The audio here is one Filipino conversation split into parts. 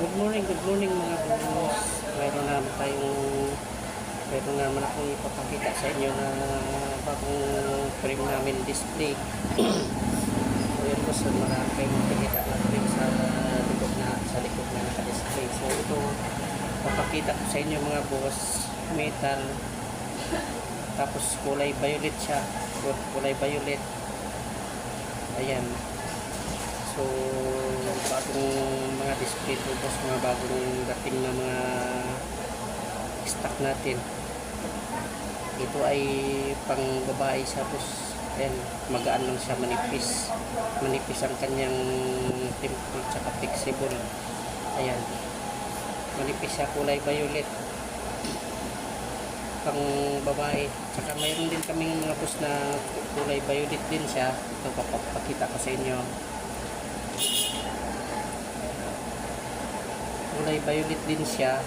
Good morning mga boss. Mayroon naman akong ipapakita sa inyo na bagong frame namin display. So yun boss, marami kayong makikita na frame sa likod na naka-display. So ito, papakita ko sa inyo mga boss, metal, tapos kulay violet siya, kulay violet. Ayan. So bagong mga display to boss, mga bagong dating na mga stock natin. Ito ay pang babae siya boss. Ayan, magaan lang siya, manipis ang kanyang temple tsaka flexible. Ayan, manipis siya, kulay violet, pang babae. Tsaka mayroon din kaming mga boss na kulay violet din siya. Ito, papakita ko sa inyo. Kulay violet din siya.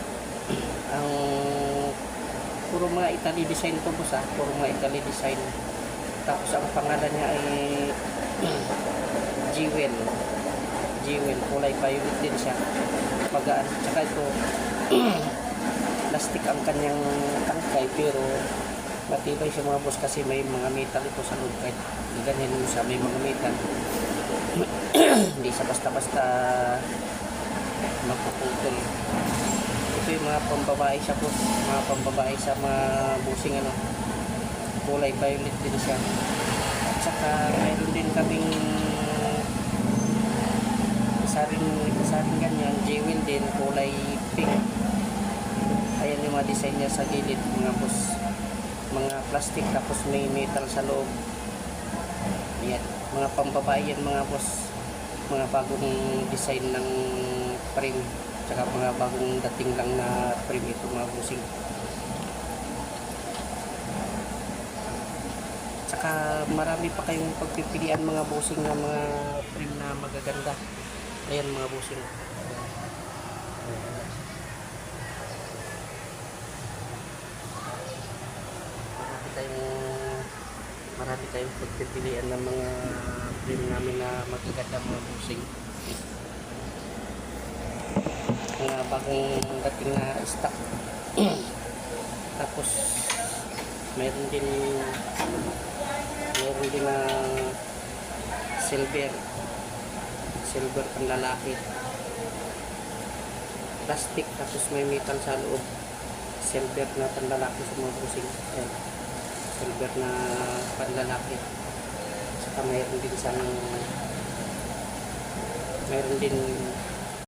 Ang puro mga Italy design to boss, puro mga Italy design. Tapos ang pangalan niya ay Jewel, kulay violet din siya, magaan. Tsaka ito plastic ang kanyang tangkay, pero matibay siya mga boss kasi may mga metal ito sa loob. Kahit ganyan mo siya, may mga metal. Hindi siya basta-basta magpuputol. Ito yung mga pambabae siya po, mga pambabae sa mga busing kulay violet din siya. At saka mayroon din kaming isa rin ganyan, jewel din, kulay pink. Ayan yung mga design niya sa gilid mga boss, mga plastic tapos may metal sa loob. Ayan, mga pambabae yan mga boss, mga bagong design ng frame, tsaka mga bagong dating lang na frame ito mga busing. Tsaka marami pa kayong pagpipilian mga busing na mga frame na magaganda. Ayan mga busing, marami tayong pagpipilian ng mga frame namin na magaganda mga busing. Mga bagong dating na stock. Tapos mayroon din na silver pang lalaki, plastic tapos may metal sa loob. Silver na panlalaki sa mga busing. Ayan, silver na panlalaki. Saka mayroon din